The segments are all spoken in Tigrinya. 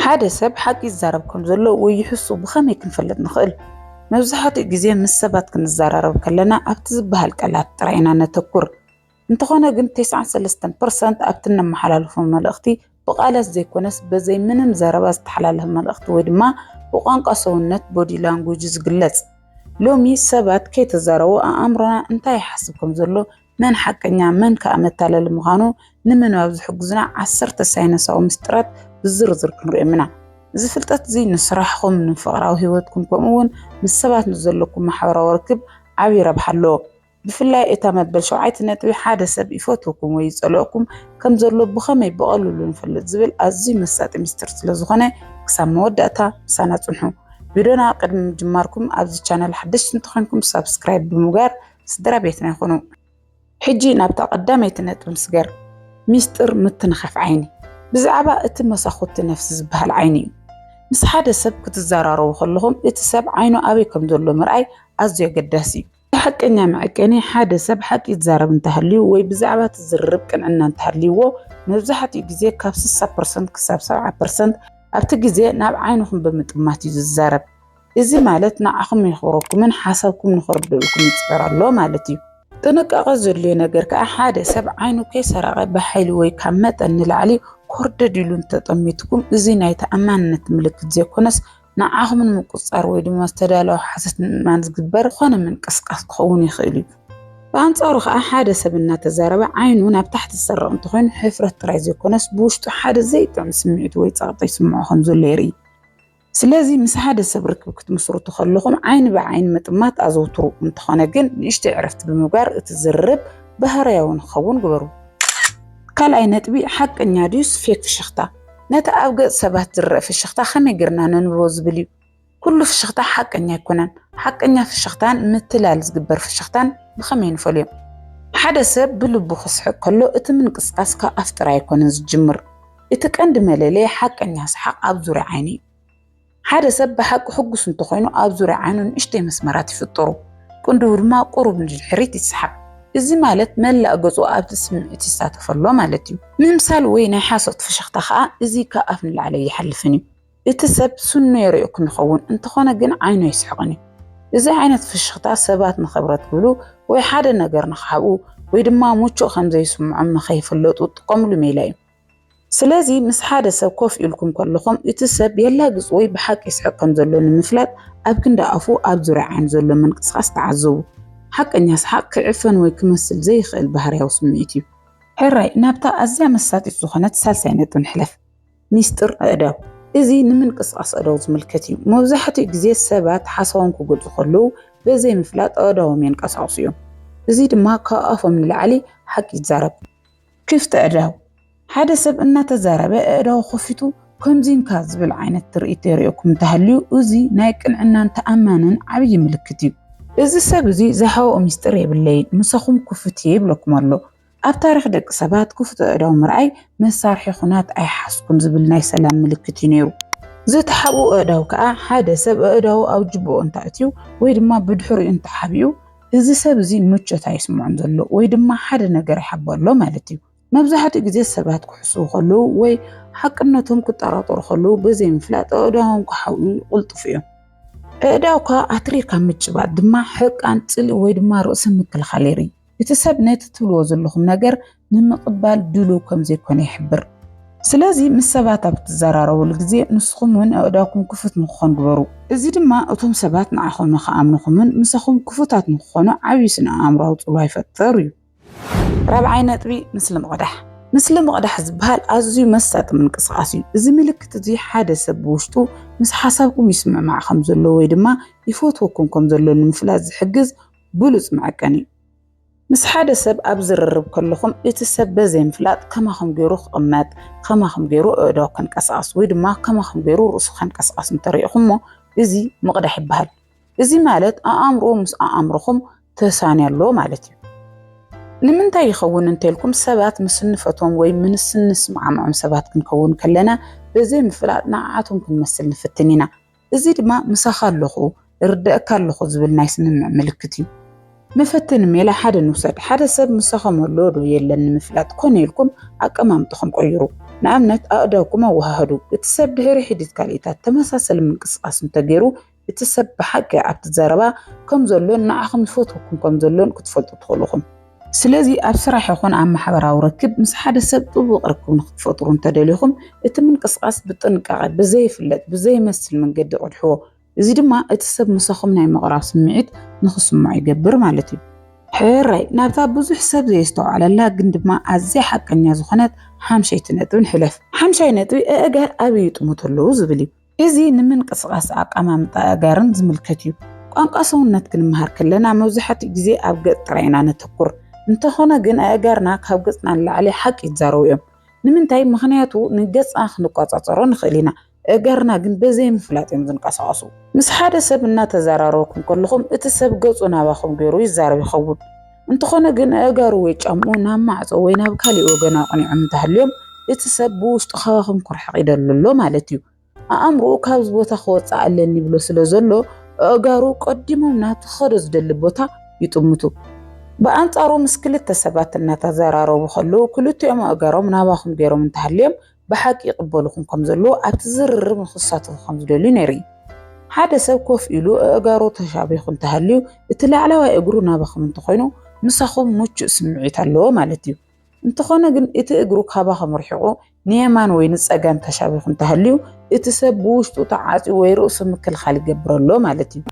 ሓደ ሰብ ሓቂ ይዛረብኩም ዘሎ ወይ ይሕሱ ብኸመይ ክንፈልጥ ንኽእል? መብዛሕትኡ ግዜ ምስ ሰባት ክንዛረብ ከለና ኣብቲ ዝበሃል ቃላት ጥራይና ነተኩር። እንተኾነ ግን 93% ኣብቲ ነመሓላልፎ መልእኽቲ ብቃላት ዘይኮነስ በዘይ ምንም ዘረባ ዝተሓላለፈ መልእኽቲ ወይ ድማ ብቋንቋ ሰውነት ቦዲ ላንጉጅ ዝግለጽ። ሎሚ ሰባት ከይተዛረቡ ኣእምሮና እንታይ ይሓስብኩም ዘሎ መን ሓቀኛ መን ከኣመታለል ምዃኑ ንምንባብ ዝሕግዙና 10 ሳይንሳዊ ምስጢራት ብዝርዝር ክንሪኦም ኢና። እዚ ፍልጠት እዚ ንስራሕኩም ንፍቕራዊ ህይወትኩም ከምኡውን ምስ ሰባት ንዘለኩም ማሕበራዊ ርክብ ዓብይ ረብሓ ኣለዎ። ብፍላይ እታ መበል 7.1 ሰብ ይፈትወኩም ወይ ይጸልኦኩም ከም ዘሎ ብኸመይ ብቐሊሉ ንፈልጥ ዝብል ኣዝዩ መሳጢ ምስጢር ስለዝኾነ ክሳብ መወዳእታ ምሳና ጽንሑ። ቪድዮና ቅድሚ ምጅማርኩም ኣብዚ ቻናል ሓደሽቲ እንትኾንኩም ሰብስክራይብ ብምግባር ስድራ ቤትና ይኹኑ። ሕጂ ናብታ ቀዳመይቲ ነጥብ ንስገር። ምስጢር ምትንኻፍ ዓይኒ ብዛዕባ እቲ መሳኹቲ ነፍሲ ዝበሃል ዓይኒ እዩ። ምስ ሓደ ሰብ ክትዘራረቡ ከለኹም እቲ ሰብ ዓይኑ ኣበይ ከም ዘሎ ምርኣይ ኣዝዩ ኣገዳሲ እዩ። ሓቀኛ መዐቀኒ ሓደ ሰብ ሓቂ ይዛረብ እንተሃልዩ ወይ ብዛዕባ ትዝርብ ቅንዕና እንተሃልይዎ መብዛሕትኡ ግዜ ካብ 60% ክሳብ 70% ኣብቲ ግዜ ናብ ዓይንኹም ብምጥማት እዩ ዝዛረብ። እዚ ማለት ንዓኹም ይኽብረኩምን ሓሳብኩም ንኽርድኡልኩም ይፅበር ኣሎ ማለት እዩ። ጥንቃቐ ዘድልዮ ነገር ከዓ ሓደ ሰብ ዓይኑ ከይሰረቐ ብሓይሊ ወይ ካብ መጠን ንላዕሊ ኮርደድ ኢሉ እንተጠሚትኩም እዚ ናይ ተኣማንነት ምልክት ዘይኮነስ ንዓኹም ንምቁፅፃር ወይ ድማ ዝተዳለወ ሓሰት ንምእማን ዝግበር ዝኾነ ምንቅስቃስ ክኸውን ይኽእል እዩ። ብኣንጻሩ ከዓ ሓደ ሰብ እናተዛረበ ዓይኑ ናብ ታሕቲ ዝሰርቕ እንተኾይኑ ሕፍረት ጥራይ ዘይኮነስ ብውሽጡ ሓደ ዘይጥዕም ስምዒት ወይ ፀቕጢ ይስምዖ ከም ዘሎ የርኢ። ስለዚ ምስ ሓደ ሰብ ርክብ ክትምስርቱ ከለኹም ዓይኒ ብዓይኒ ምጥማት ኣዘውትሩ። እንተኾነ ግን ንእሽተይ ዕረፍቲ ብምግባር እቲ ዝርርብ ባህርያዊ ንኽኸውን ግበሩ። ካልኣይ ነጥቢ ሓቀኛ ድዩስ ፌክ ፍሽኽታ? ነቲ ኣብ ገጽ ሰባት ዝርአ ፍሽኽታ ከመይ ጌርና ነንብቦ ዝብል እዩ። ኩሉ ፍሽኽታ ሓቀኛ ኣይኮነን። ሓቀኛ ፍሽኽታን ምትላል ዝግበር ፍሽኽታን ብኸመይ ንፈልዮም? ሓደ ሰብ ብልቡ ክስሕቅ ከሎ እቲ ምንቅስቃስ ካብ ኣፍ ጥራይ ኣይኮነን ዝጅምር። እቲ ቀንዲ መለለይ ሓቀኛ ሰሓቕ ኣብ ዙርያ ዓይኒ እዩ። ሓደ ሰብ ብሓቂ ሕጉስ እንተኾይኑ ኣብ ዙርያ ዓይኑ ንእሽተይ መስመራት ይፍጠሩ። ቅንድቡ ድማ ቁሩብ ንድሕሪት ይስሓብ። እዚ ማለት መላእ ገጹ ኣብቲ ስምዒት ይሳተፍ ኣሎ ማለት እዩ። ምምሳል ወይ ናይ ሓሶት ፍሽኽታ ከዓ እዚ ካብ ኣፍ ንላዕሊ ይሓልፍን እዩ። እቲ ሰብ ስኑ የርእየኩም ይኸውን እንተኾነ ግን ዓይኑ ይስሕቕን እዩ። እዚ ዓይነት ፍሽኽታ ሰባት ንኽብረት ክብሉ ወይ ሓደ ነገር ንኽሓብኡ ወይ ድማ ሙቹእ ከም ዘይስምዖም ንኸይፍለጡ ጥቀምሉ ሜላ እዩ። ስለዚ ምስ ሓደ ሰብ ኮፍ ኢልኩም ከለኹም እቲ ሰብ የላግጽ ወይ ብሓቂ ይስሕቅ ከም ዘሎ ንምፍላጥ ኣብ ክንዲ ኣፉ ኣብ ዙርያ ዓይኑ ዘሎ ምንቅስቓስ ተዓዘቡ። ሓቀኛ ሰሓቕ ክዕፈን ወይ ክመስል ዘይኽእል ባህርያዊ ስምዒት እዩ። ሕራይ ናብታ ኣዝያ መሳጢት ዝኾነት ሳልሳይ ነጥቢ ንሕለፍ። ሚስጥር ኣእዳው። እዚ ንምንቅስቓስ ኣእዳው ዝምልከት እዩ። መብዛሕትኡ ግዜ ሰባት ሓሳቦም ክገልጹ ከለዉ በዘይ ምፍላጥ ኣእዳዎም የንቀሳቕሱ እዮም። እዚ ድማ ካብ ኣፎም ንላዕሊ ሓቂ ይዛረብ። ክፍቲ ኣእዳው። ሓደ ሰብ እናተዛረበ ኣእዳው ከፊቱ ከምዚንካ ዝብል ዓይነት ትርኢት የርእየኩም እንተሃልዩ እዚ ናይ ቅንዕናን ተኣማንን ዓብይ ምልክት እዩ። እዚ ሰብ እዚ ዝሃቦ ሚስጥር የብለይን ምሳኹም ክፉት ይብለኩም ኣሎ። ኣብ ታሪክ ደቂ ሰባት ክፉት ኣእዳው ምርኣይ መሳርሒ ኩናት ኣይሓስኩም ዝብል ናይ ሰላም ምልክት እዩ ነይሩ። ዝተሓብኡ ኣእዳው ከዓ ሓደ ሰብ ኣእዳው ኣብ ጅብኦ እንተኣትዩ ወይ ድማ ብድሕሪኡ እንተሓቢኡ እዚ ሰብ እዚ ምቾት ኣይስምዖን ዘሎ ወይ ድማ ሓደ ነገር ይሓቦ ኣሎ ማለት እዩ። መብዛሕትኡ ግዜ ሰባት ክሕስቡ ከለዉ ወይ ሓቅነቶም ክጠራጠሩ ከለዉ በዘይ ምፍላጥ ኣእዳዎም ክሓብኡ ይቕልጥፉ እዮም። ኣእዳውካ ኣትሪካ ምጭባጥ ድማ ሕቃን ፅልኢ ወይ ድማ ርእሲ ምክልኻል የርኢ። እቲ ሰብ ነቲ ትብልዎ ዘለኹም ነገር ንምቕባል ድሉው ከም ዘይኮነ ይሕብር። ስለዚ ምስ ሰባት ኣብ ትዘራረቡሉ ግዜ ንስኹም እውን ኣእዳውኩም ክፉት ንክኾን ግበሩ። እዚ ድማ እቶም ሰባት ንዓኹም ንኽኣምኑኹምን ምሳኹም ክፉታት ንክኾኑ ዓብዪ ስነ ኣእምሮኣዊ ፅልዋ ይፈጥር እዩ። ራብዓይ ነጥቢ ምስሊ ምቕዳሕ። ምስሊ ምቕዳሕ ዝበሃል ኣዝዩ መሳጢ ምንቅስቓስ እዩ። እዚ ምልክት እዚ ሓደ ሰብ ብውሽጡ ምስ ሓሳብኩም ይስምዕማዕ ከም ዘሎ ወይ ድማ ይፈትወኩም ከም ዘሎ ንምፍላጥ ዝሕግዝ ብሉፅ መዐቀኒ እዩ። ምስ ሓደ ሰብ ኣብ ዝርርብ ከለኹም እቲ ሰብ በዘይ ምፍላጥ ከማኹም ገይሩ ክቕመጥ ከማኹም ገይሩ ኣእዳው ከንቀሳቕስ ወይ ድማ ከማኹም ገይሩ ርእሱ ከንቀሳቕስ እንተሪኢኹሞ እዚ ምቕዳሕ ይበሃል። እዚ ማለት ኣእምሮ ምስ ኣእምሮኹም ተሳንያ ኣሎ ማለት እዩ። ንምንታይ ይኸውን እንተልኩም ሰባት ምስ ንፈቶም ወይ ምስ ንስማዓምዖም ሰባት ክንከውን ከለና በዘይ ምፍላጥ ንዓዓቶም ክንመስል ንፍትን ኢና። እዚ ድማ ምሳኻ ኣለኹ ርድአካ ኣለኹ ዝብል ናይ ስምምዕ ምልክት እዩ። መፈተኒ ሜላ ሓደ ንውሰድ። ሓደ ሰብ ምሳኹም ኣሎ ዶ የለን ንምፍላጥ ኮነ ኢልኩም ኣቀማምጥኹም ቀይሩ። ንኣብነት ኣእዳውኩም ኣወሃህዱ እቲ ሰብ ድሕሪ ሒዲት ካልእታት ተመሳሰለ ምንቅስቃስ እንተገይሩ እቲ ሰብ ብሓቂ ኣብቲ ዘረባ ከም ዘሎን ንዓኹም ይፈትወኩም ከም ዘሎን ክትፈልጡ ትኽእሉኹም። ስለዚ ኣብ ስራሕ ይኹን ኣብ ማሕበራዊ ርክብ ምስ ሓደ ሰብ ጥቡቕ ርክብ ንክትፈጥሩ እንተደልይኹም እቲ ምንቅስቃስ ብጥንቃቐ ብዘይፍለጥ ብዘይመስል መንገዲ ቅድሕዎ። እዚ ድማ እቲ ሰብ ምሳኹም ናይ ምቕራብ ስምዒት ንኽስምዖ ይገብር ማለት እዩ። ሕራይ ናብታ ብዙሕ ሰብ ዘየስተውዓለላ ግን ድማ ኣዝያ ሓቀኛ ዝኾነት ሓምሸይቲ ነጥቢ ንሕለፍ። ሓምሻይ ነጥቢ ኣእጋር ኣበይ ይጥሙቱ ኣለዉ ዝብል እዩ። እዚ ንምንቅስቃስ ኣቀማምጣ ኣእጋርን ዝምልከት እዩ። ቋንቋ ሰውነት ክንምሃር ከለና መብዛሕትኡ ግዜ ኣብ ገጽ ጥራይ ኢና ነተኩር። እንተኾነ ግን ኣእጋርና ካብ ገጽና ንላዕሊ ሓቂ ይዛረቡ እዮም። ንምንታይ? ምክንያቱ ንገጽና ክንቆጻጸሮ ንኽእል ኢና፣ ኣእጋርና ግን በዘይ ምፍላጥ እዮም ዝንቀሳቐሱ። ምስ ሓደ ሰብ እናተዘራረብኩም ከለኹም እቲ ሰብ ገጹ ናባኹም ገይሩ ይዛረብ ይኸውን። እንተኾነ ግን ኣእጋሩ ወይ ጫምኡ ናብ ማዕጾ ወይ ናብ ካሊእ ወገን ኣቕኒዖም እንተሃልዮም እቲ ሰብ ብውሽጡ ካባኹም ክርሕቕ ይደሊ ኣሎ ማለት እዩ። ኣእምሮኡ ካብዚ ቦታ ክወፅእ ኣለኒ ብሎ ስለ ዘሎ ኣእጋሩ ቀዲሞም ናቱ ኸዶ ዝደሊ ቦታ ይጥምቱ። በኣንጻሩ ምስ ክልተ ሰባት እናተዘራረቡ ከለዉ ክልቲኦም ኣእጋሮም ናባኹም ገይሮም እንተሃልዮም ብሓቂ ይቕበሉኹም ከም ዘለዎ ኣብቲ ዝርርብ ንክሳተፉ ከም ዝደልዩ ነይርኢ። ሓደ ሰብ ኮፍ ኢሉ ኣእጋሩ ተሻቢኹ እንተሃልዩ እቲ ላዕለዋይ እግሩ ናባኹም እንተኾይኑ ምሳኹም ምቹእ ስምዒት ኣለዎ ማለት እዩ። እንተኾነ ግን እቲ እግሩ ካባኹም ርሒቑ ንየማን ወይ ንጸጋም ተሻቢኹ እንተሃልዩ እቲ ሰብ ብውሽጡ ተዓጽዩ ወይ ርእሱ ምክልኻል ይገብር ኣሎ ማለት እዩ።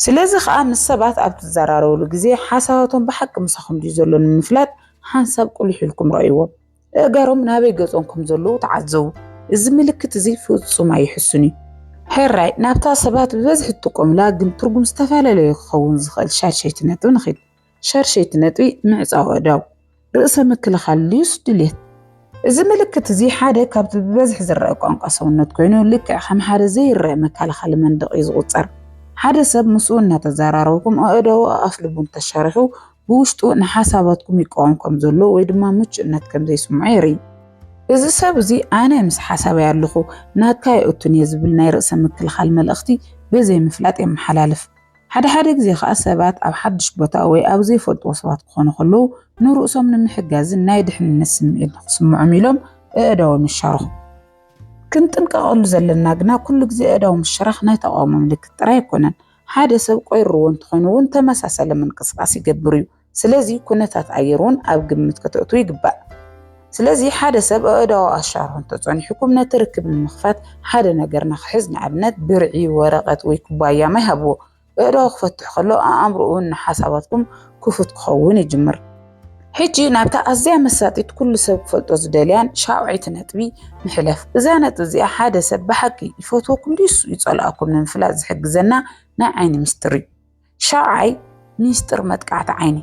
ስለዚ ከዓ ምስ ሰባት ኣብ ትዘራረብሉ ግዜ ሓሳባቶም ብሓቂ ምሳኹም ድዩ ዘሎ ንምፍላጥ ሓንሳብ ቁልሕ ኢልኩም ረእይዎም። ኣእጋሮም ናበይ ገጾም ከም ዘለዉ ተዓዘቡ። እዚ ምልክት እዚ ፍጹም ኣይሕሱን እዩ። ሕራይ ናብታ ሰባት ብበዝሒ ትጥቀሙላ ግን ትርጉም ዝተፈላለየ ክኸውን ዝኽእል ሻድሸይቲ ነጥቢ ንኸይድ። ሻድሸይቲ ነጥቢ ምዕፃው ኣእዳው ርእሰ ምክልኻል ድዩስ ድሌት? እዚ ምልክት እዚ ሓደ ካብቲ ብበዝሒ ዝረአ ቋንቋ ሰውነት ኮይኑ ልክዕ ከም ሓደ ዘይረአ መከላኸሊ መንደቕ እዩ ዝቑፀር። ሓደ ሰብ ምስኡ እናተዘራረብኩም ኣእዳው ኣፍ ልቡ ተሸሪሑ ብውሽጡ ንሓሳባትኩም ይቃወም ከም ዘሎ ወይ ድማ ምቹእነት ከም ዘይስምዖ የርኢ። እዚ ሰብ እዚ ኣነ ምስ ሓሳበይ ኣለኹ ናትካ ይእቱን እየ ዝብል ናይ ርእሰ ምክልኻል መልእኽቲ በዘይ ምፍላጥ የመሓላልፍ። ሓደ ግዜ ከዓ ሰባት ኣብ ሓድሽ ቦታ ወይ ኣብ ዘይፈልጥዎ ሰባት ክኾኑ ከለዉ ንርእሶም ንምሕጋዝን ናይ ድሕንነት ስምዒት ንክስምዖም ኢሎም ኣእዳዎም ይሻርኹ። ክንጥንቀቐሉ ዘለና ግና ኩሉ ግዜ ኣእዳው ምሽራኽ ናይ ተቃውሞ ምልክት ጥራይ ኣይኮነን። ሓደ ሰብ ቆይርዎ እንተኾይኑ እውን ተመሳሰለ ምንቅስቃስ ይገብር እዩ። ስለዚ ኩነታት ኣየር እውን ኣብ ግምት ከተእቱ ይግባእ። ስለዚ ሓደ ሰብ ኣእዳው ኣሻርሑ እንተጸኒሕኩም ነቲ ርክብ ንምኽፋት ሓደ ነገር ንኽሕዝ ንኣብነት ብርዒ፣ ወረቐት ወይ ኩባያ ማይ ሃብዎ። ኣእዳው ክፈትሕ ከሎ ኣእምሮኡን ንሓሳባትኩም ክፉት ክኸውን ይጅምር። ሕጂ ናብታ ኣዝያ መሳጢት ኩሉ ሰብ ክፈልጦ ዝደልያን ሻውዓይቲ ነጥቢ ንሕለፍ። እዛ ነጥቢ እዚኣ ሓደ ሰብ ብሓቂ ይፈትወኩም ድዩስ ይጸልኣኩም ንምፍላጥ ዝሕግዘና ናይ ዓይኒ ምስጢር እዩ። ሻውዓይ ምስጢር መጥቃዕቲ ዓይኒ።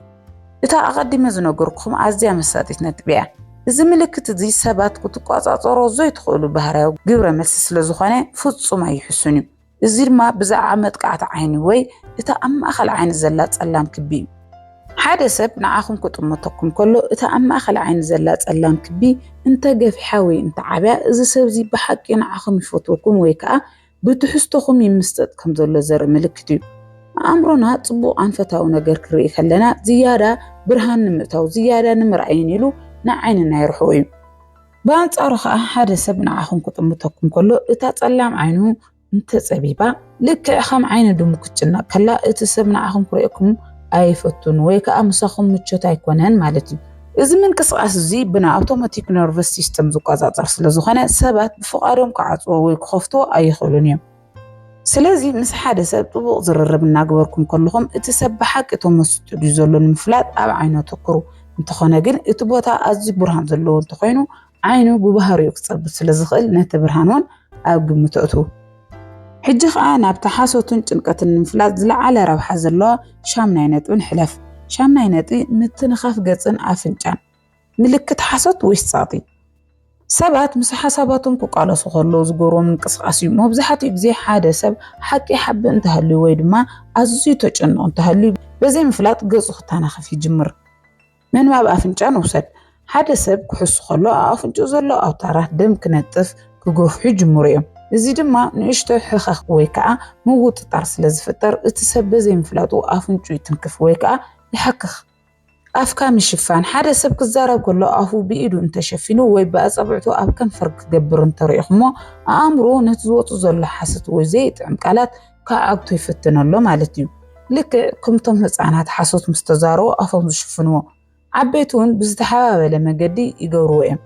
እታ ኣቐዲመ ዝነገርኩኹም ኣዝያ መሳጢት ነጥቢ እያ። እዚ ምልክት እዚ ሰባት ክትቆጻጸሮ ዘይትኽእሉ ባህርያዊ ግብረ መልሲ ስለ ዝኾነ ፍጹም ኣይሕሱን እዩ። እዚ ድማ ብዛዕባ መጥቃዕቲ ዓይኒ ወይ እታ ኣብ ማእኸል ዓይኒ ዘላ ጸላም ክቢ እዩ። ሓደ ሰብ ንዓኹም ክጥመተኩም ከሎ እታ ኣብ ማእኸል ዓይኒ ዘላ ጸላም ክቢ እንተገፊሓ ወይ እንተዓብያ እዚ ሰብ እዚ ብሓቂ ንዓኹም ይፈትወኩም ወይ ከዓ ብትሕዝቶኹም ይምስጠጥ ከም ዘሎ ዘርኢ ምልክት እዩ። ኣእምሮና ጽቡቕ ኣንፈታዊ ነገር ክርኢ ከለና ዝያዳ ብርሃን ንምእታው ዝያዳ ንምርኣይን ኢሉ ንዓይንና ይርሕቦ እዩ። ብኣንጻሩ ከዓ ሓደ ሰብ ንዓኹም ክጥምተኩም ከሎ እታ ጸላም ዓይኑ እንተጸቢባ ልክዕ ከም ዓይኒ ድሙ ክትጭነቕ ከላ እቲ ሰብ ንዓኹም ክርእየኩም ኣይፈቱን ወይ ከዓ ምሳኹም ምቾት ኣይኮነን ማለት እዩ። እዚ ምንቅስቓስ እዚ ብና ኣውቶማቲክ ነርቨስ ሲስተም ዝቆጻጸር ስለ ዝኾነ ሰባት ብፍቓዶም ክዓጽዎ ወይ ክኸፍትዎ ኣይኽእሉን እዮም። ስለዚ ምስ ሓደ ሰብ ጥቡቕ ዝርርብ እናግበርኩም ከለኹም እቲ ሰብ ብሓቂ ተመስጡ ድዩ ዘሎ ንምፍላጥ ኣብ ዓይኑ ተኩሩ። እንተኾነ ግን እቲ ቦታ ኣዝዩ ብርሃን ዘለዎ እንተኾይኑ ዓይኑ ብባህሪኡ ክጸብብ ስለ ዝኽእል ነቲ ብርሃን እውን ኣብ ግምት እትዉ። ሕጂ ከዓ ናብቲ ሓሶትን ጭንቀትን ንምፍላጥ ዝለዓለ ረብሓ ዘለዋ ሻምናይ ነጥቢ ንሕለፍ። ሻምናይ ነጥቢ ምትንኻፍ ገጽን ኣፍንጫን ምልክት ሓሶት ወይስ ጸቕጢ? ሰባት ምስ ሓሳባቶም ክቃለሱ ከለዉ ዝገብርዎ ምንቅስቓስ እዩ። መብዛሕትኡ ግዜ ሓደ ሰብ ሓቂ ሓቢ እንተሃልዩ ወይ ድማ ኣዝዩ ተጨንቆ እንተሃልዩ በዘይ ምፍላጥ ገጹ ክተናኸፍ ይጅምር። ምንባብ ኣፍንጫ ንውሰድ። ሓደ ሰብ ክሕሱ ከሎ ኣፍንጫኡ ዘሎ ኣውታራት ደም ክነጥፍ ክገፍሑ ይጅምሩ እዮም። እዚ ድማ ንእሽቶ ሕኸኽ ወይ ከዓ ምውጥጣር ስለ ዝፍጠር እቲ ሰብ በዘይ ምፍላጡ ኣፍንጫኡ ይትንክፍ ወይ ከዓ ይሓክኽ። أفكا مشفان حدا سب كزارب كله أفو بإيدو انت شفينو ويبقى أصبعتو أبكن فرق قبر انت ريخمو أمرو نتزوطو زلو حاسد وزيت عمقالات كعبتو يفتن الله مالتيو لك كمتم هسعنات حاسوت مستزارو أفو مشفنو عبيتون بزتحابة لما قدي يقوروهم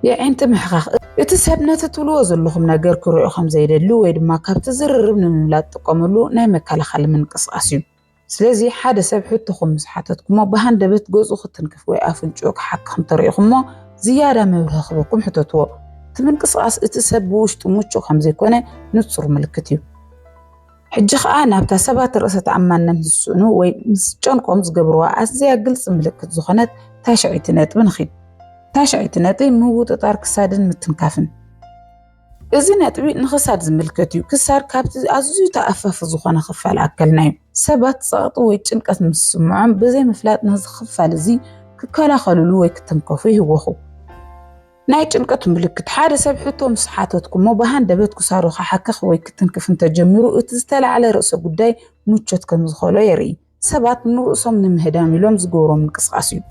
يعني تمحقق يتسهب نتتولو زلوهم ناقر كرويخم زيدلو ويدما كابت زرر من الملاد تقوملو نايمك على خال من قصقاسيو سلازي حدا سب حتكم مسحاتكم بهندبت جزء ختنكف ويقافنجوك حقهم طريقهم زيادة ما يرخبكم حتتو تمن قصقاس اتسبوش تموتشو خمزي كونه نتصر ملكتيو حجخ أنا بتا سبات رأسة عمان نمسونو ويمسجونكم زقبروا أزيا قلص ملكت زخنات تاشعيتنات بنخيد تاشعيتناتي موجود أطارك سادن متنكافن إذن تبي نخسر زملكتيو كسر كابت أزوي تأفف زخانة خفال أكلنايو سبات سقطوا ويتشنكس مسمعهم بزي مفلات نهز خفال زي كلا خلولو ويكتنكفيه وخو نايتشنكت ملكت حادة سبحتو مسحاتتكم مو بهان دبيتكو صارو حكخ ويكتنكف انت جميرو اتزتال على رأسه قداي موتشتكم زخولو يري سبات من رؤسهم نمهدامي لهم زقورو من قصقاسيو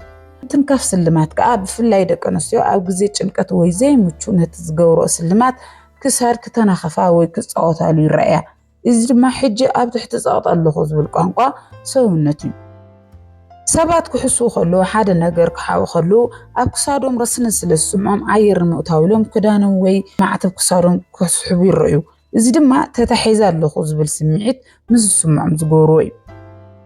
تنكف سلمات كأب في اللايدة كنسيو أو قزيت شنكت ويزي موتشو نتزقورو سلمات كسار كتنا خفاوي كسعوت على الرأي إذا ما حجة أب تحت سقط اللغز بالقنقة سوونتي سبات كحسو خلو حدا نجر كحاو خلو أب كسارهم رسنا سلسمهم عير مقتاولهم كدانوا وي معتب كسارهم كسحبوا الرأيو إذا ما تتحيز اللغز بالسمعت مز سمعهم زجوروي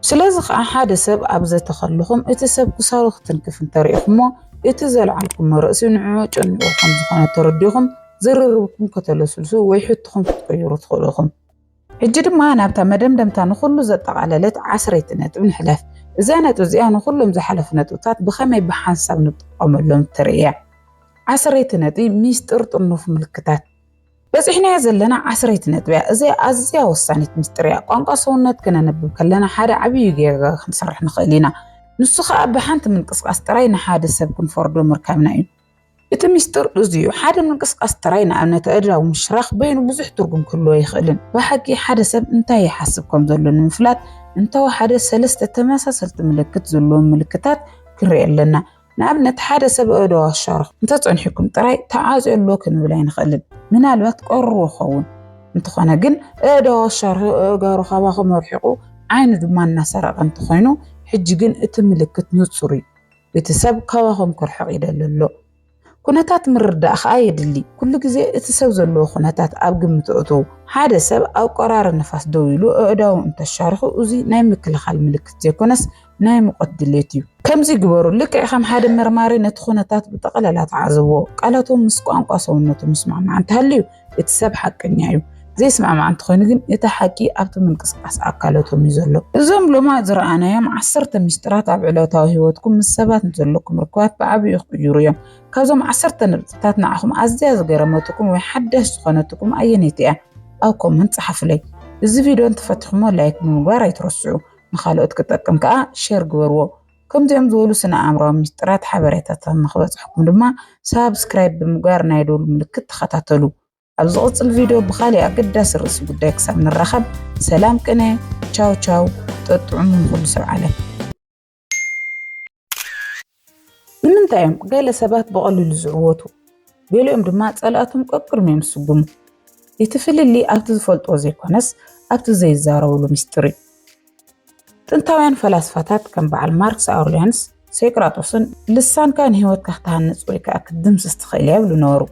سلازق عن حدا سب أبزة تخلهم اتسب كسارو ختنكف طريقهم اتزال عنكم رأسين عوج أن وخمس خانة ترديهم زرركم كتلسلسو ويحطهم تغيروا تخلوهم حجد ما أنا بتا مدام تانو خلو زدق على لت عسريتنات ونحلف زانت وزيانو خلهم زحلفنات وطات بخمي بحانساب نطقم لهم تريع عسريتنات ميستر طنوف ملكتات بس إحنا يزلنا عسريتنات بيا زي أزيا وصانيت مستريع قانقا صونات كنا نبب كلنا حدا عبيوغي خنصرح نخلينا نسخة بحانت من قصقاس تراينا حادث سبكن فردو مركبنا إذا مستر أزيو حدا من قصقاس تراينا أو نتأجى ومشراخ بين بزح ترقم كله يخلن بحكي حدا سب انتا يحسبكم ذلون المفلات انتا وحدا سلسة تماسا سلت ملكت ذلون ملكتات كرئي لنا نابنت حدا سب أدوى الشارخ انتا تعنحكم تراي تعازع اللوكن بلاين خلن من الوقت قروا خون انتا خوانا قن أدوى الشارخ قارو خواخو مرحقو عين دمان نسرق انتا خوينو حج قن اتملكت نتصري بتسب كواهم كرحق إلى اللو كنتات مرد أخايد اللي كل جزء اتسوز اللو كنتات أبقى متقطو حدا سب أو قرار النفس دويلو أداو انت الشارخ وزي نايمك لخال ملكت يكونس نايم قدليتيو كم زي قبرو لك إخام حدا مرماري نتخونتات بتقللات عزبو قالتو مسكو أنقاسو ونتو مسمع معن تهليو اتساب حق نيايو زي اسمع معن تخونيقن يتحكي أبتو من قصقاس أكالتو ميزولو إزوم لما زرعانا يوم عصرت مشترات عبعلوتاو هيوتكم السبات نزلوكم ركوات بعبي يخبيرو يوم كازوم عصرت نبتات نعخم أزياز غيرموتكم ويحدش تخونتكم أي نتيا أو كومنت صحفلي إذا فيديو انتفتحمو لايك ممبارا يترسعو مخالوت كتاكم كأ شير قبرو كم ديم زولو سنة أمرو مشترات حبريتات مخبط حكم دما سابسكرايب بمقار نايدو الملكت خطاتلو أبزغط الفيديو بخالي أقداس الرسي قدايك ساب من الرخب سلام كني تشاو تشاو تطعم من كل سبعالة من تايم قال سبات بقلوا لزعوتو قالوا إم دماء تسألاتهم كأكر ميم سبهم يتفل اللي أبتز فولتو زي كونس أبتز زي الزارو ميستري تنتاوين فلاسفاتات كان بعل ماركس أورليانس سيكراتوسن لسان كان هيوت كختان نسوي كأكدم سستخيليا بلو نورو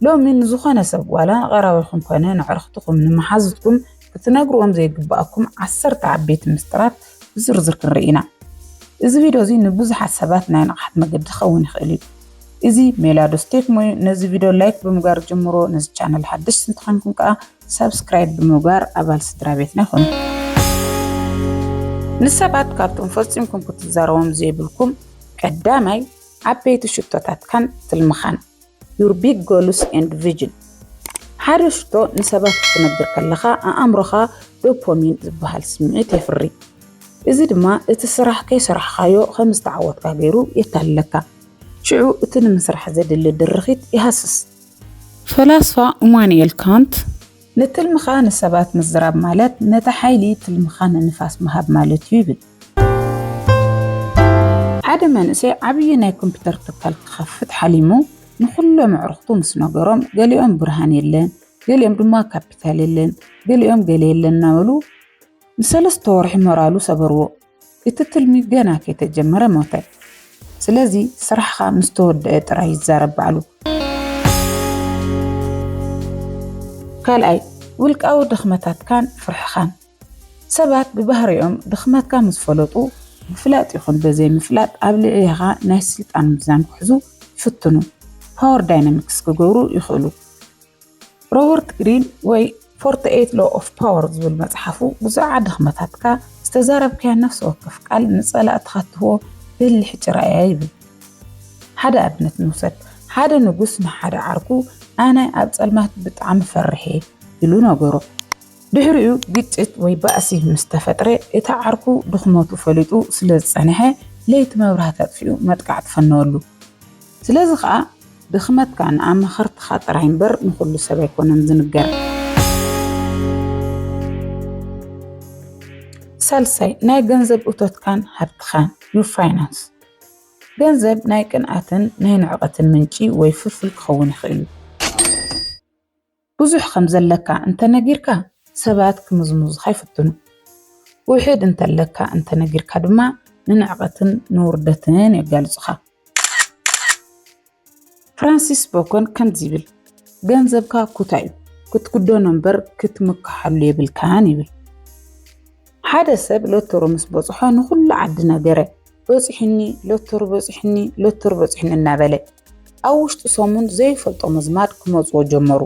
لو من زخانة سب ولا غراويكم كانين عرختكم من محازتكم كتناقروا زي قباءكم عسرت عبيت مسترات بزرزر كنرئينا إذا فيديو زي نبوز حساباتنا ينقحت مقد خوني خليل إذا ميلادو ستيك موي نزي فيديو لايك بمقار جمرو نزي channel حدش سنتخانكم كأ سابسكرايب بمقار أبال سترابيتنا خون نسابات كارتون فلسيمكم كتزاروهم زي بلكم قدامي عبيت شتوتات كان تلمخان your big goals and vision حارشتو نسبات تنقر كاللخا أمرخا دوبامين زبهال سمعيت يفري إذا دما اتسرح كي سرح خايو 5 تعوات كاقيرو يتالكا شعو اتن مسرح زاد اللي درخيت يهسس فلاسفة إمانويل كانت نتلمخا نسبات مزراب مالات نتحايلي تلمخان النفاس مهاب مالت يوبل ሓደ መንእሰይ ዓብይ ናይ ኮምፒተር ትካል ክኸፍት ሓሊሙ ንኹሎም ኣዕርኽቱ ምስ ነገሮም ገሊኦም ብርሃን የለን ገሊኦም ድማ ካፒታል የለን ገሊኦም ገለ የለን እናበሉ ንሰለስተ ወርሒ መራሉ ሰበርዎ እቲ ትልሚ ገና ከይተጀመረ ሞተ ስለዚ ስራሕኻ ምስ ተወድአ ጥራይ ይዛረብ በዓሉ ካልኣይ ውልቃዊ ድኽመታትካን ፍርሕኻን ሰባት ብባህሪኦም ድኽመትካ ምስ ፈለጡ ምፍላጥ ይኹን በዘይ ምፍላጥ ኣብ ልዕሊኻ ናይ ስልጣን ሚዛን ክሕዙ ይፍትኑ ፓወር ዳይናሚክስ ክገብሩ ይኽእሉ ሮበርት ግሪን ወይ 48 law of power ዝብል መጽሓፉ ብዛዕባ ድኽመታትካ ዝተዛረብካያ ነፍሲ ወከፍ ቃል ንጸላእትኻ ትህቦ ብልሕ ጭራእያ ይብል ሓደ ኣብነት ንውሰድ ሓደ ንጉስ ንሓደ ዓርኩ ኣነ ኣብ ጸልማት ብጣዕሚ ፈርሐ ኢሉ ነገሮ ድሕሪኡ ግጭት ወይ ባእሲ ምስ ተፈጥረ እቲ ዓርኩ ድኽመቱ ፈሊጡ ስለ ዝጸንሐ ለይቲ መብራህቲ ኣጥፊኡ መጥቃዕ ትፈነወሉ ስለዚ ከዓ ድኽመትካ ንኣማኸርትኻ ጥራይ እምበር ንኹሉ ሰብ ኣይኮነን ዝንገር ሳልሳይ ናይ ገንዘብ እቶትካን ሃብትኻን your finance ገንዘብ ናይ ቅንዓትን ናይ ንዕቐትን ምንጪ ወይ ፍልፍል ክኸውን ይኽእል ብዙሕ ከም ዘለካ እንተነጊርካ ሰባት ክምዝሙዙኻ ይፍትኑ ውሕድ እንተለካ እንተነጊርካ ድማ ንንዕቐትን ንውርደትን የጋልጹኻ ፍራንሲስ ቦኮን ከም ዝብል ገንዘብካ ኩታ እዩ ክትክዶኖ እምበር ክትምካሓሉ የብልካን ይብል ሓደ ሰብ ሎተሮ ምስ በጽሖ ንኹሉ ዓዲ ነገረ በጽሕኒ ሎተሮ በጽሕኒ እናበለ ኣብ ውሽጡ ሰሙን ዘይፈልጦ መዝማድ ክመጽዎ ጀመሩ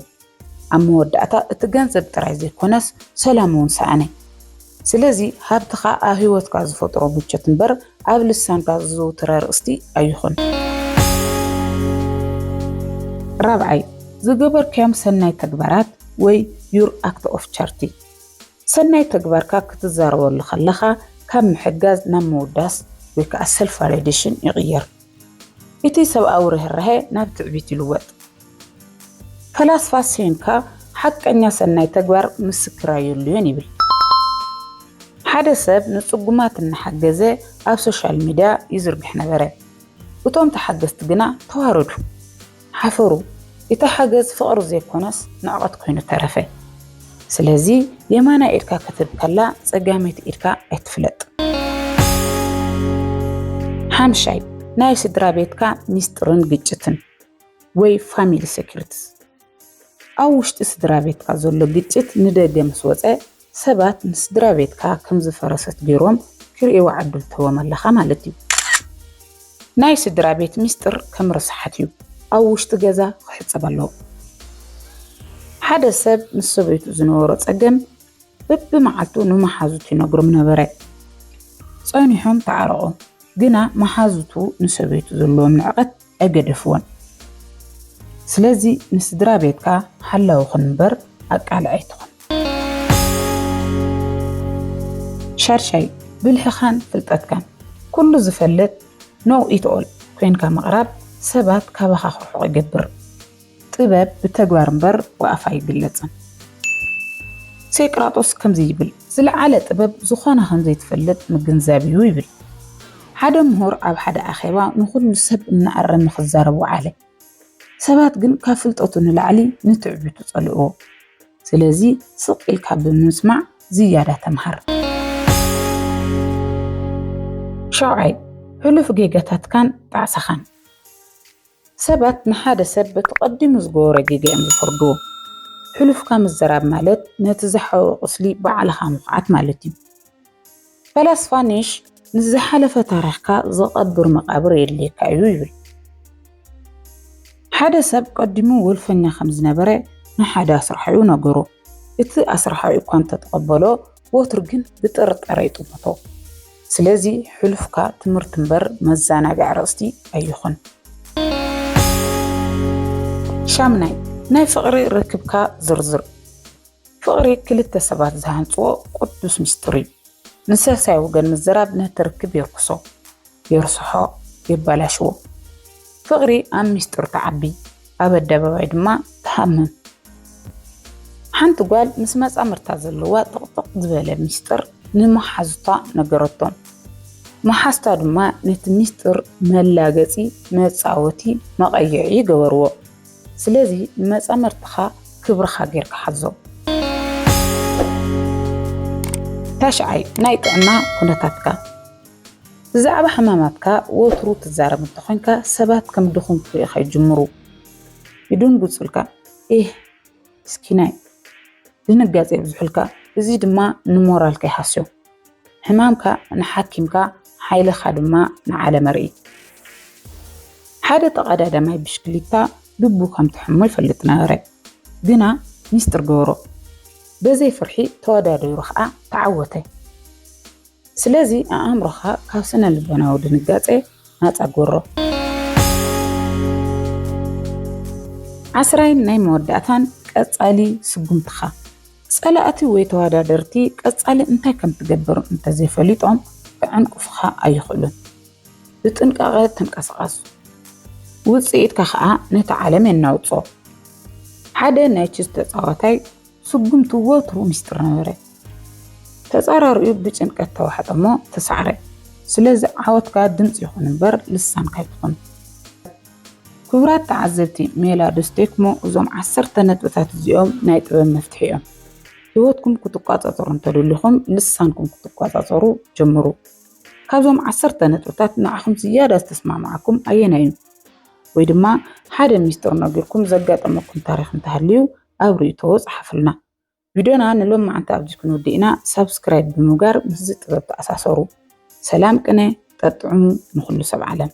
ኣብ መወዳእታ እቲ ገንዘብ ጥራይ ዘይኮነስ ሰላም እውን ሰኣነ ስለዚ ሃብትኻ ኣብ ህይወትካ ዝፈጥሮ ምቾት እምበር ኣብ ልሳንካ ዝዝውተር ርእስቲ ኣይኹን ራብዓይ ዝገበርካዮም ሰናይ ተግባራት ወይ your act of charity ሰናይ ተግባርካ ክትዛረበሉ ከለኻ ካብ ምሕጋዝ ናብ ምውዳስ ወይ ከዓ self validation ይቕየር እቲ ሰብኣዊ ርህራሄ ናብ ትዕቢት ይልወጥ ፈላስፋ ሴንካ ሓቀኛ ሰናይ ተግባር ምስክራየሉን ይብል ሓደ ሰብ ንጽጉማት እናሓገዘ ኣብ ሶሻል ሚድያ ይዝርግሕ ነበረ እቶም ተሓገዝቲ ግና ተዋረዱ ሓፈሩ እቲ ሓገዝ ፍቕሪ ዘይኮነስ ንዕቐት ኮይኑ ተረፈ ስለዚ የማና ኢድካ ክትብ ከላ ጸጋመይቲ ኢድካ ኣይትፍለጥ ሓምሻይ ናይ ስድራ ቤትካ ሚስጥርን ግጭትን ወይ ፋሚሊ ሴክሬትስ ኣብ ውሽጢ ስድራ ቤትካ ዘሎ ግጭት ንደገ ምስ ወፀ ሰባት ንስድራ ቤትካ ከም ዝፈረሰት ገይሮም ክርእይዎ ዓድል ተወም ኣለኻ ማለት እዩ ናይ ስድራ ቤት ሚስጥር ከም ርስሓት እዩ ኣብ ውሽጢ ገዛ ክሕፀብ ኣለዎ ሓደ ሰብ ምስ ሰበይቱ ዝነበሮ ፀገም በብመዓልቱ ንመሓዙቱ ይነግሮም ነበረ ጸኒሖም ተዓረቑ ግና መሓዙቱ ንሰበይቱ ዘለዎም ንዕቐት ኣይገደፍዎን ስለዚ ንስድራ ቤትካ ሓላዊ ክንበር ኣቃልዕ ኣይትኾን ሻርሻይ ብልሕኻን ፍልጠትካን ኩሉ ዝፈልጥ ኖው ኢት ኦል ኮይንካ ምቕራብ ሰባት ካባኻ ክርሕቑ ይገብር ጥበብ ብተግባር እምበር ብኣፍ ኣይግለጽን ሴቅራጦስ ከምዚ ይብል ዝለዓለ ጥበብ ዝኾነ ከምዘይትፈልጥ ምግንዛብ እዩ ይብል ሓደ ምሁር ኣብ ሓደ ኣኼባ ንኹሉ ሰብ እናኣረመ ክዛረብ ወዓለ ሰባት ግን ካብ ፍልጠቱ ንላዕሊ ንትዕቢቱ ጸልእዎ ስለዚ ስቕ ኢልካ ብምስማዕ ዝያዳ ተምሃር ሻውዓይ ሕሉፍ ጌጋታትካን ጣዕሰኻን ሰባት ንሓደ ሰብ በተቐዲሙ ዝገበረ ጌጋ እዮም ዝፈርድዎ ሕሉፍካ ምዝራብ ማለት ነቲ ዝሓወ ቁስሊ ባዕልኻ ምኽዓት ማለት እዩ ፈላስፋ ኒሽ ንዝሓለፈ ታሪኽካ ዝቐብር መቃብር የድልየካ እዩ ይብል ሓደ ሰብ ቀዲሙ ወልፈኛ ከም ዝነበረ ንሓደ ኣስርሓዩ ነገሮ እቲ ኣስርሓዩ እኳ እንተተቐበሎ ወትር ግን ብጥርጣረ ይጥምቶ ስለዚ ሕሉፍካ ትምህርቲ እምበር መዘናግዒ ርእስቲ ኣይኹን ሻምናይ ናይ ፍቕሪ ርክብካ ዝርዝር ፍቕሪ ክልተ ሰባት ዝሃንፅዎ ቅዱስ ምስጢር እዩ ንሰብሳይ ወገን ምዝራብ ነቲ ርክብ የርክሶ የርስሖ የባላሽዎ ፍቕሪ ኣብ ምስጢር ተዓቢ ኣብ ኣደባባይ ድማ ተሃምም ሓንቲ ጓል ምስ መጻምርታ ዘለዋ ጥቕጥቕ ዝበለ ምስጢር ንመሓዙታ ነገረቶም መሓስታ ድማ ነቲ ሚስጥር መላገፂ መፃወቲ መቐይዒ ይገበርዎ። ስለዚ መፃመርትኻ ክብርኻ ጌርካ ሓዞ። ታሽዓይ ናይ ጥዕና ኩነታትካ ብዛዕባ ሕማማትካ ወትሩ ትዛረብ እንተኾንካ ሰባት ከም ድኹም ክሪእኻ ይጅምሩ። ይድንግፁልካ ምስኪናይ ድንጋፄ ብዝሕልካ። እዚ ድማ ንሞራልካ ይሃስዮ። ሕማምካ ንሓኪምካ ሓይልኻ ድማ ንዓለም ርኢ። ሓደ ተቐዳዳማይ ብሽክሌታ ልቡ ከም ትሕሞ ይፈልጥ ነበረ። ግና ሚስጥር ገበሮ። በዘይ ፍርሒ ተወዳደሩ ከዓ ተዓወተ። ስለዚ ኣእምሮኻ ካብ ስነ ልቦናዊ ድንጋፄ ናፃ ገሮ። 10 ናይ መወዳእታን ቀፃሊ ስጉምትኻ ፀላእቲ ወይ ተወዳደርቲ ቀፃሊ እንታይ ከም ትገብር እንተዘይፈሊጦም ብዕንቅፍኻ ኣይኽእሉን። ብጥንቃቐ ተንቀሳቐሱ። ውፅኢትካ ከዓ ነቲ ዓለም የናውፆ። ሓደ ናይ ችስ ተፃዋታይ ስጉምቱ ወትሩ ሚስጥር ነበረ። ተፃራሪኡ ብጭንቀት ተዋሕጠ እሞ ተሳዕረ። ስለዚ ዓወትካ ድምፂ ይኹን እምበር ልሳንካ ይትኹን። ክቡራት ተዓዘብቲ ሜላ ዶስቴክሞ እዞም 10 ነጥብታት እዚኦም ናይ ጥበብ መፍትሒ እዮም። ህይወትኩም ክትቋፃፀሩ እንተደሊኹም ልሳንኩም ክትቋፃፀሩ ጀምሩ። ካብዞም 10 ነጥብታት ንዓኹም ዝያዳ ዝተስማዕማዓኩም ኣየናይ እዩ? ወይ ድማ ሓደ ሚስጥር ነጊርኩም ዘጋጠመኩም ታሪክ እንተሃልዩ ኣብ ርእቶ ፃሓፍልና። ቪድዮና ንሎማዓንቲ ኣብዚ ክንውድእና ሳብስክራይብ ብምግባር ምስ ጥበብ ተኣሳሰሩ። ሰላም ቅነ ጠጥዑሙ ንኩሉ ሰብ ዓለም።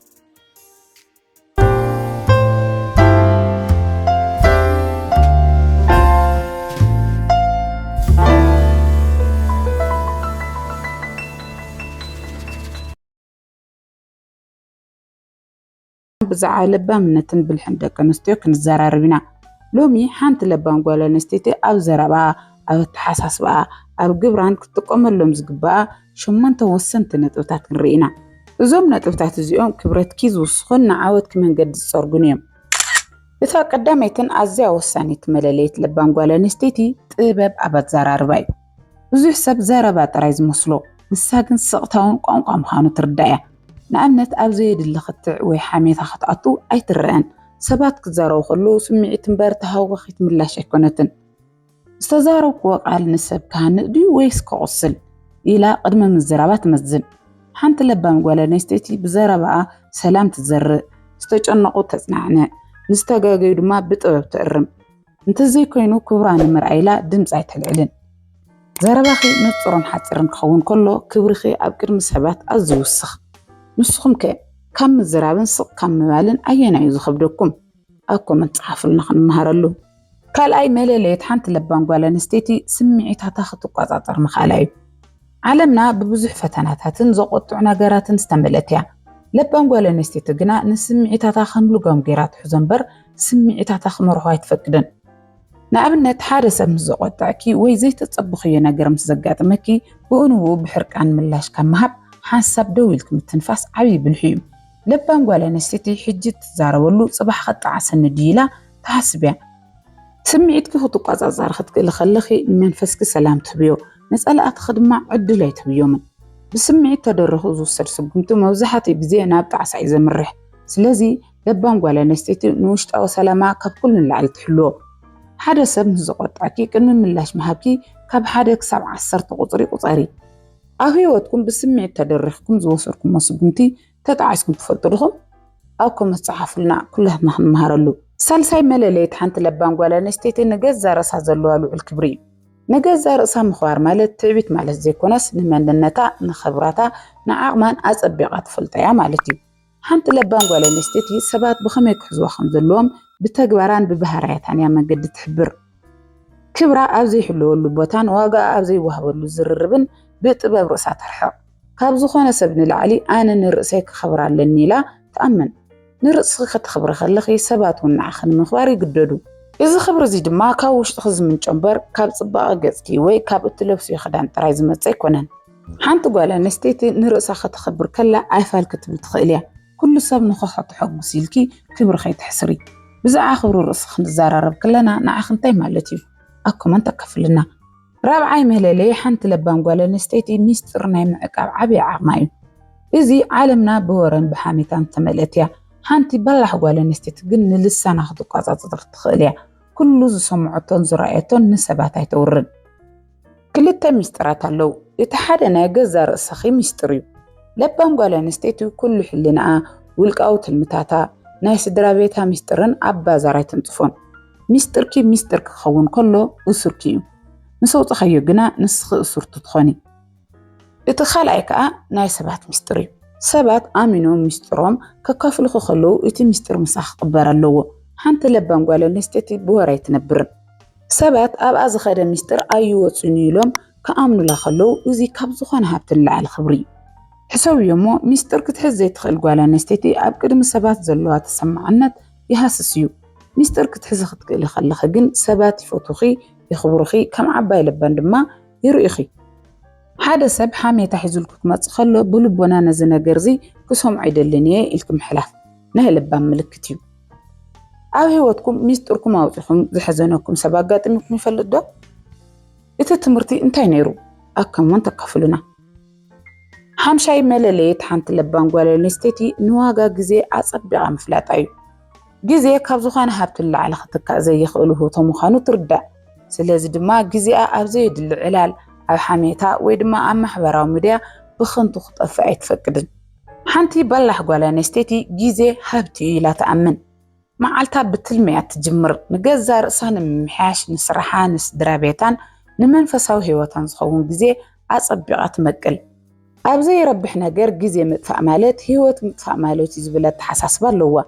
ብዛዕባ ለባምነትን ብልሕን ደቂ ኣንስትዮ ክንዘራረብ ኢና። ሎሚ ሓንቲ ለባም ጓል ኣንስተይቲ ኣብ ዘረባ ኣብ ተሓሳስባ ኣብ ግብራን ክትጥቀመሎም ዝግባኣ 8 ወሰንቲ ነጥብታት ንሪኢና። እዞም ነጥብታት እዚኦም ክብረትኪ ዝውስኹን ንዓወትኪ መንገዲ ዝፀርጉን እዮም። እታ ቀዳመይትን ኣዝያ ወሳኒት መለለይት ለባም ጓል ኣንስተይቲ ጥበብ ኣብ ኣዘራርባ እዩ። ብዙሕ ሰብ ዘረባ ጥራይ ዝመስሎ ንሳ ግን ስቕታውን ቋንቋ ምዃኑ ትርዳእ እያ። ንኣብነት ኣብ ዘየድሊ ክትዕ ወይ ሓሜታ ክትኣቱ ኣይትረአን። ሰባት ክዛረቡ ከለዉ ስምዒት እምበር ተሃዋኺት ምላሽ ኣይኮነትን። ዝተዛረብክዎ ቃል ንሰብ ካህንእ ድዩ ወይስ ከቑስል ኢላ ቅድመ ምዝራባ ትመዝን። ሓንቲ ለባም ጓል ኣንስተይቲ ብዘረባኣ ሰላም ትዘርእ፣ ዝተጨነቁ ተጽናዕንዕ፣ ንዝተጋገዩ ድማ ብጥበብ ትእርም። እንተዘይኮይኑ ክብራ ንምርኣይ ኢላ ድምፂ ኣይተልዕልን። ዘረባኺ ንጹርን ሓፂርን ክኸውን ከሎ ክብርኺ ኣብ ቅድሚ ሰባት ኣዝዩ ይውስኽ። ንስኹም ከ ካብ ምዝራብን ስቕ ካብ ምባልን ኣየናይ እዩ ዝኸብደኩም? ኣብ ኮመንት ፃሓፉልና ክንመሃረሉ። ካልኣይ መለለየት ሓንቲ ለባም ጓል ኣንስተይቲ ስምዒታታ ክትቆፃፀር ምኽኣላ እዩ። ዓለምና ብብዙሕ ፈተናታትን ዘቆጥዑ ነገራትን ዝተመልአት እያ። ለባም ጓል ኣንስተይቲ ግና ንስምዒታታ ከም ልጓም ጌራ ትሕዞ እምበር ስምዒታታ ክመርሖ ኣይትፈቅድን። ንኣብነት ሓደ ሰብ ምስ ዘቆጥዕኪ ወይ ዘይተፀብኽዮ ነገር ምስ ዘጋጥመኪ ብእንብኡ ብሕርቃን ምላሽ ካብ ምሃብ ሓሳብ ደው ኢልክ ምትንፋስ ዓብይ ብልሒ እዩ። ለባም ጓል ኣንስተይቲ ሕጂ ትዛረበሉ ፅባሕ ከጣዓሰኒ ድኢላ ተሓስብ እያ። ስምዒትኪ ክትቆፃፀሪ ክትክእል ከለኺ ንመንፈስኪ ሰላም ትህብዮ፣ ንፀላእትኺ ድማ ዕድል ኣይትህብዮምን። ብስምዒት ተደሪኹ ዝውሰድ ስጉምቲ መብዛሕትኡ ግዜ ናብ ጣዕሳ እዩ ዘምርሕ። ስለዚ ለባም ጓል ኣንስተይቲ ንውሽጣዊ ሰላማ ካብ ኩሉ ንላዕሊ ትሕልዎ። ሓደ ሰብ ምስ ዘቆጥዐኪ ቅድሚ ምላሽ ምሃብኪ ካብ 1 ክሳብ 10 ቁፅሪ ቁፀሪ። ኣብ ህይወትኩም ብስምዒት ተደሪኽኩም ዝወሰድኩሞ ስጉምቲ ተጣዒስኩም ትፈልጡ ዲኹም? ኣብ ኮመንት ፃሓፉልና ኩላትና ክንመሃረሉ። ሳልሳይ መለለይት ሓንቲ ለባም ጓል ኣንስተይቲ ንገዛ ርእሳ ዘለዋ ልዑል ክብሪ እዩ። ንገዛ ርእሳ ምኽባር ማለት ትዕቢት ማለት ዘይኮነስ ንመንነታ፣ ንኽብራታ፣ ንዓቕማን ኣፀቢቓ ትፈልጣ እያ ማለት እዩ። ሓንቲ ለባም ጓል ኣንስተይቲ ሰባት ብኸመይ ክሕዝዋ ከም ዘለዎም ብተግባራን ብባህርያታን እያ መንገዲ ትሕብር። ክብራ ኣብ ዘይሕልወሉ ቦታን ዋጋ ኣብ ዘይወሃበሉ ዝርርብን ብጥበብ ርእሳ ተርሕቕ። ካብ ዝኾነ ሰብ ንላዕሊ ኣነ ንርእሰይ ክኸብር ኣለኒ ኢላ ተኣምን። ንርእስኺ ክትኽብሪ ከለኺ ሰባት እውን ንዓኺ ንምኽባር ይግደዱ። እዚ ክብሪ እዚ ድማ ካብ ውሽጥኺ ዝምንጮ እምበር ካብ ፅባቐ ገፅኪ ወይ ካብ እትለብስዮ ክዳን ጥራይ ዝመፅእ ኣይኮነን። ሓንቲ ጓል ኣንስተይቲ ንርእሳ ክትኽብር ከላ ኣይፋል ክትብል ትኽእል እያ። ኩሉ ሰብ ንኽተሐጉስ ኢልኪ ክብሪ ከይትሕስሪ። ብዛዕባ ክብሪ ርእሲ ክንዘራረብ ከለና ንዓኺ እንታይ ማለት እዩ? ኣብ ኮመንት ኣካፍልና። ራብዓይ መለለይ ሓንቲ ለባም ጓል ኣንስተይቲ ሚስጥር ናይ ምዕቃብ ዓብይ ዓቕማ እዩ። إزي عالمنا بورن بحاميتان تملأتيا حانتي بلح قوال نستيت قن لسانا خدو قاطات تخليا كل سمعتون زرائتون نسبات يتورن كلتا مسترات اللو يتحدنا جزار السخي مستريو لبان قوال نستيتو كل حلنا والقاوت المتاتا ناس درابيتها مسترن عبا زرايتن تفون مستركي مسترك خون كله أسركيو نسوط خيوقنا نسخ أسرت تخوني اتخالعيك ناي سبات مستريو سبات آمنو مستروم ككافل خلو اتي مستر مساخ قبار اللو حانت لبان قوال نستيتي بوراي تنبرن سبات أبقى زخير مستر أيوة سنيلوم كأمنو لا خلو وزي كابزو خان هابتن لعال الخبري حساوي يومو مستر كتحزي تخيل قوالا نستيتي أبقدم سبات زلوات السمعنات يهاسسيو مستر كتحزي خطك اللي خلقين سبات يفوتوخي يخبروخي كم عباي لبان دما يرؤيخي حدا سب حامي تحيزو الكتمات خلو بلبونا نزنا قرزي كسهم عيدلنية إلكم حلاف نه لبان ملكتيو أو هيوتكم مستركم أوتيخم زحزانوكم سباقات أمكم يفلدو إتتمرتي انتاي نيرو أكم وانتا كفلنا حامشاي ملاليت حانت لبان قوالا نستيتي نواغا جزي أصبع مفلات أيو جزي كابزوخان هابت الله على خطكا زي يخلوه طموخانو تردع سلازي دما جزي أبزي دل العلال أو حميتا ويدما أم محبراو مديا بخنطو خطأفا يتفكدن حانتي بلح قوالا نستيتي جزي هابتي لا تأمن معالتا بتلميات تجمر نجزا رأسان محاش نسرحان نسدرابيتان نمنفساو هيوتان زخون جزي أصبعات مقل أبزي ربحنا جر جزي مدفع مالات هيوت مدفع مالات يزبلات حساس باللوة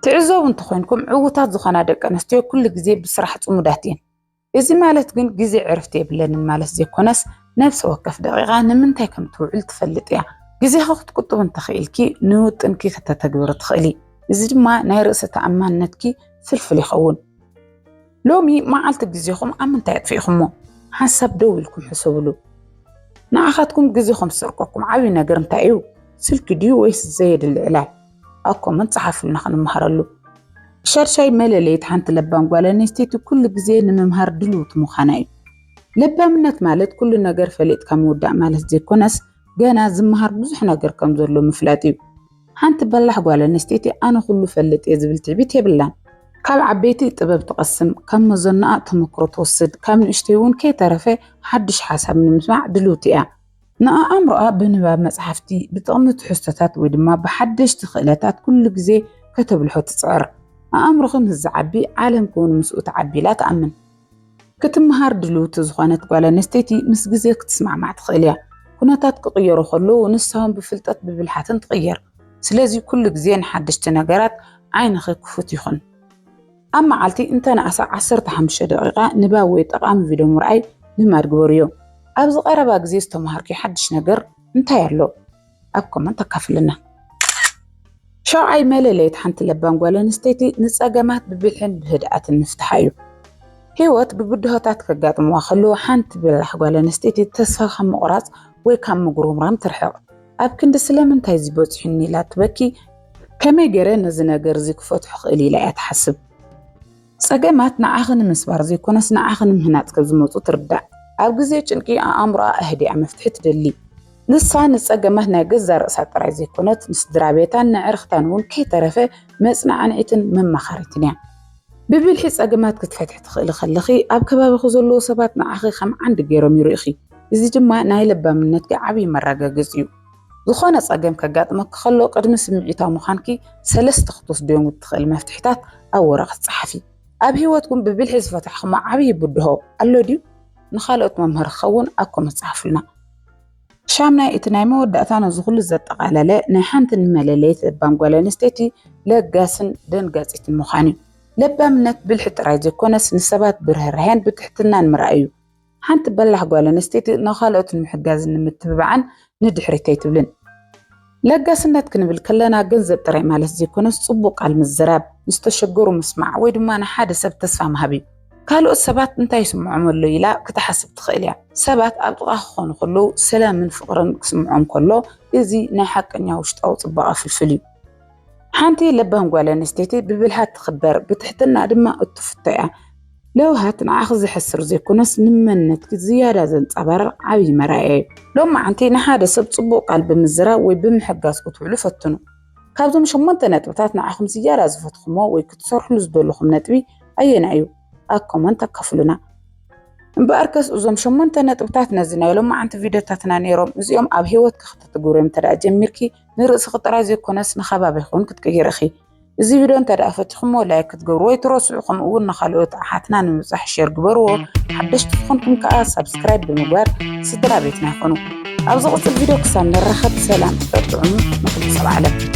تعزو انتخوينكم عوتات زخانا دك نستيو كل جزي بسرحة مدهتين إذا مالت جن جزي عرفتي بلان المالس زي كونس نفس وقف دقيقة نمنتاي كم توعل تفلتيا جزي خاخت كتب انتخيلكي نوت انكي ختا تقبر تخيلي إذا جمع نايرقس تأمان نتكي فلفل يخون لومي ما عالت جزيخم أمنتاي فيخمو حسب دولكم حسولو ناخدكم جزيخم سرقكم عاوينا قرنتايو سلك ديو ويس زيد العلاج أكو من صحف النخل مهرلو شرشاي ملاليت حانت لبان قوالا نستيتو كل جزي نممهر دلوت مخاناي لبان منت مالت كل نجر فليت كم ودع مالت زي كونس جانا زمهر بزح نجر كم زرلو مفلاتيو حانت بلح قوالا نستيتي أنا كله فلت يزبلتي بيتي بلان كاب عبيتي طبب تقسم كم مزنقة تمكرو توصد كم نشتيون كي طرفي حدش حسب نمسمع دلوتي نقا أمرأة بنباب مصحفتي بتقمت حستات ودما بحدش تخيلاتات كل جزي كتب الحوت تصعر أمرخم الزعبي عالم كون مسؤول عبي لا تأمن كتب مهار دلوت زخانت قوالا نستيتي مس جزي كتسمع مع تخيليا كناتات كغيرو خلو ونسهم بفلتات ببلحات تغير سلازي كل جزي نحدش تناقرات عين خي كفوت يخن أما عالتي انت نقص 15 دقيقة نباوي تقام فيديو مرأي نمارقوريو أبز قربا جزي استمهاركي حدش نقر انتا يرلو أبكم انتا كافلنا شرعي ملاليت حانت لبان قوالا نستيتي نساقامات ببلحن بهدأة نفتحايو هيوت ببدهوتات كقاط مواخلو حانت بلح قوالا نستيتي تسفاخ مقراص ويكام مقروم رام ترحق أبكن دسلام انتا يزيبوت حني لا تبكي كما يقرين نزناقر زيك فتح خيلي لا يتحسب ساقامات نعاخن مسبار زي كونس نعاخن مهنات كالزموتو تردع أو جزي تشنكي أمرأة أهدي عم فتحت دلي نصان نساقامات ناقزار رأسات راي زي كونت نسدرابيتان نعرختان ون كي طرفه مصنع عنعتن من مخارتنيا ببلحي ساقامات كتفتح تخيل خلخي أب كباب خزولو سبات نعاخي خم عند جيرو ميروخي إزي جمع ناي لبا منتك عبي مراقا جزيو زخونة ساقام كقات مكخلو قدم سمعيتا مخانكي سلست خطوص ديوم التخيل مفتحتات أو ورقة صحفي أب هيوتكم ببلحي سفتح خما عبي بدهو قالو ديو نخالقت ممهر خون أكو مصحفلنا شامنا إتنايمو ودأتانا زخول الزد قالالي نحانت الملاليت لبان قوالا نستيتي لقاسن دين قاسيت المخاني لبا منت بالحت رايزي كونس نسبات برهرهين بتحتنا المرأيو حانت بلح قوالا نستيتي نخالقت المحقاز نمتبعان ندحريتي تبلن لقاسنات كن بالكلنا قنزب طريق مالس زي كونس صبوق على المزراب نستشقروا مسمع ويدمانا حادثة بتسفهم هبي قالوا السبات انتا يسمعون اللي لا كتحسب تخيليا سبات أبطغى خون خلو سلام من فقرن كسمعون كله إذي ناحق أن يوشت أو طبقى في الفليو حانتي لبهم قوالا نستيتي ببلحات تخبر بتحتنا دما التفتايا لوهات نعاخذ يحسر زي كونس نمنت زيادة زنصبر عبي مرأي لو ما عنتي نحاد سب صبوق قلب مزرا وبمحقاس كتولو فتنو كابزم شمنت نطبتات نعاخم زيادة زفتخمو ويكتصرح لزدولخم نطبي أيو أكومنت كفلنا بأركس أزم شمنت نطبتات نزلنا لو ما عنت فيديوهاتنا نيروم زيوم أب هيوت كخطة جورم ترى جميركي نرأس خطر زي كونس نخباب يخون كتغير أخي إذا فيديو أنت رأفتكم لايك تقولوا يترسلكم وقولنا خلوت حتنا نمسح شير قبروا حدش تفخنكم كأس سبسكرايب بمقبار سدرا بيتنا يخونوا أبزغط الفيديو كسام نرخد سلام تطعموا نخلص العالم.